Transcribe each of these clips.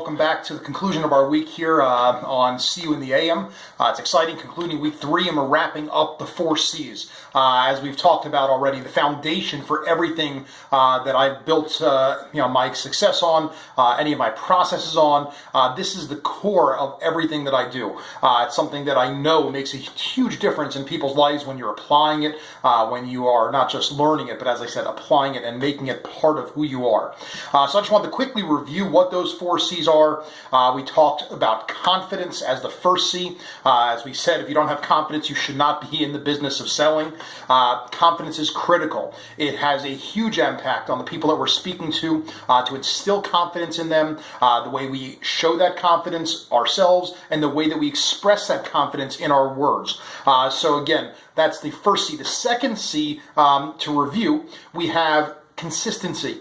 welcome back to the conclusion of our week here on See You in the AM. It's exciting, concluding week 3, and we're wrapping up the 4C's. As we've talked about already, the foundation for everything that I've built my success on, any of my processes on. This is the core of everything that I do. It's something that I know makes a huge difference in people's lives when you're applying it, when you are not just learning it, but as I said, applying it and making it part of who you are. So I just wanted to quickly review what those 4 C's are. We talked about confidence as the first C. As we said, if you don't have confidence, you should not be in the business of selling. Confidence is critical. It has a huge impact on the people that we're speaking to instill confidence in them, the way we show that confidence ourselves, and the way that we express that confidence in our words. So again, that's the first C. The second C, to review, we have consistency.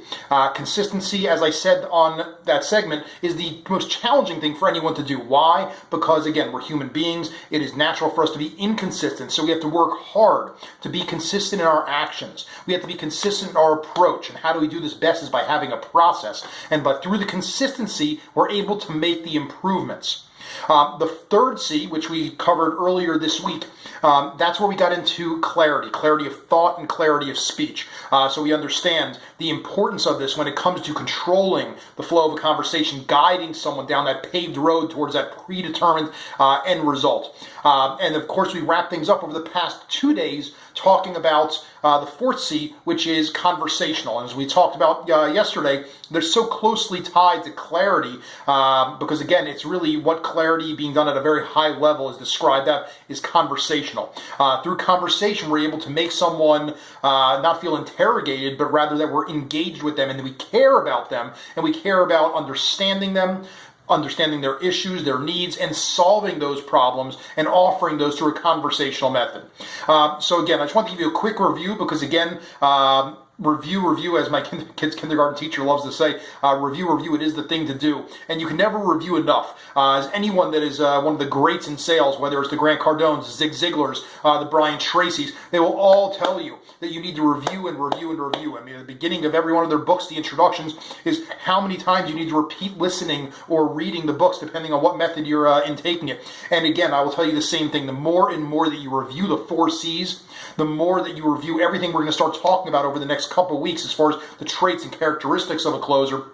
Consistency, as I said on that segment, is the most challenging thing for anyone to do. Why? Because, again, we're human beings. It is natural for us to be inconsistent. So we have to work hard to be consistent in our actions. We have to be consistent in our approach. And how do we do this best is by having a process. But through the consistency, we're able to make the improvements. The third C, which we covered earlier this week, that's where we got into clarity of thought and clarity of speech. So we understand the importance of this when it comes to controlling the flow of a conversation, guiding someone down that paved road towards that predetermined end result. And of course, we wrap things up over the past 2 days talking about the fourth C, which is conversational. And as we talked about yesterday, they're so closely tied to clarity because, again, it's really what clarity being done at a very high level is described that is conversational. Through conversation, we're able to make someone not feel interrogated, but rather that we're engaged with them and that we care about them and we care about understanding them, understanding their issues, their needs, and solving those problems and offering those through a conversational method. So again, I just want to give you a quick review because, again, review, as my kid's kindergarten teacher loves to say, review, it is the thing to do. And you can never review enough. As anyone that is one of the greats in sales, whether it's the Grant Cardones, Zig Ziglars, the Brian Tracy's, they will all tell you that you need to review and review and review. I mean, at the beginning of every one of their books, the introductions is how many times you need to repeat listening or reading the books, depending on what method you're intaking it. And again, I will tell you the same thing. The more and more that you review the 4 C's, the more that you review everything we're going to start talking about over the next couple of weeks as far as the traits and characteristics of a closer,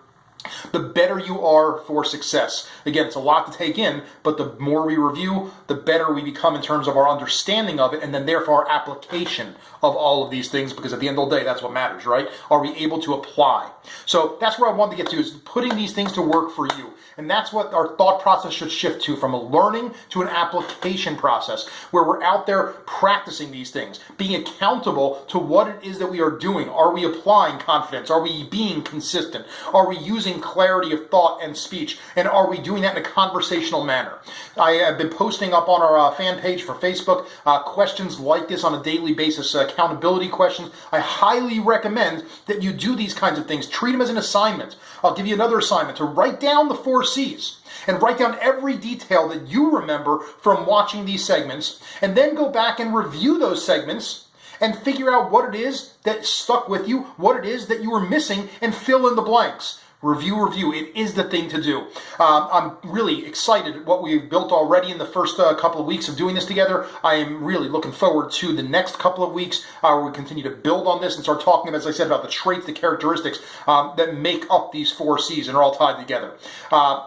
the better you are for success. Again, it's a lot to take in, but the more we review, the better we become in terms of our understanding of it, and then therefore our application of all of these things, because at the end of the day, that's what matters, right? Are we able to apply? So that's where I want to get to, is putting these things to work for you. And that's what our thought process should shift to, from a learning to an application process, where we're out there practicing these things, being accountable to what it is that we are doing. Are we applying confidence? Are we being consistent? Are we using clarity of thought and speech? And are we doing that in a conversational manner? I have been posting up on our fan page for Facebook questions like this on a daily basis, accountability questions. I highly recommend that you do these kinds of things. Treat them as an assignment. I'll give you another assignment to write down the 4 C's and write down every detail that you remember from watching these segments, and then go back and review those segments and figure out what it is that stuck with you, what it is that you were missing, and fill in the blanks. Review. It is the thing to do. I'm really excited at what we've built already in the first couple of weeks of doing this together. I am really looking forward to the next couple of weeks where we continue to build on this and start talking, as I said, about the traits, the characteristics that make up these 4 C's and are all tied together.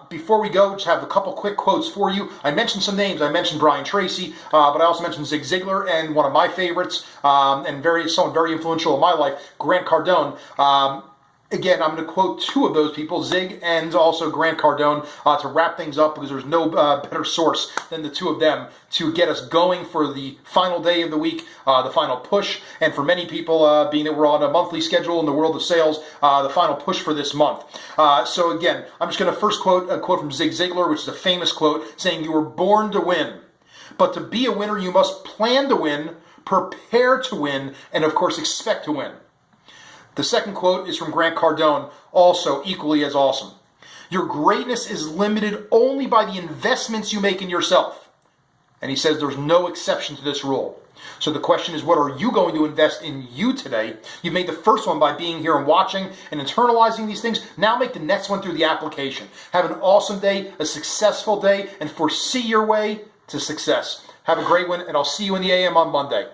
Before we go, just have a couple quick quotes for you. I mentioned some names. I mentioned Brian Tracy, but I also mentioned Zig Ziglar, and one of my favorites, and someone very influential in my life, Grant Cardone. Again, I'm going to quote 2 of those people, Zig and also Grant Cardone, to wrap things up, because there's no better source than the 2 of them to get us going for the final day of the week, the final push. And for many people, being that we're on a monthly schedule in the world of sales, the final push for this month. So again, I'm just going to first quote a quote from Zig Ziglar, which is a famous quote, saying, "You were born to win. But to be a winner, you must plan to win, prepare to win, and of course expect to win." The second quote is from Grant Cardone, also equally as awesome. "Your greatness is limited only by the investments you make in yourself." And he says there's no exception to this rule. So the question is, what are you going to invest in you today? You've made the first one by being here and watching and internalizing these things. Now make the next one through the application. Have an awesome day, a successful day, and foresee your way to success. Have a great one, and I'll see you in the AM on Monday.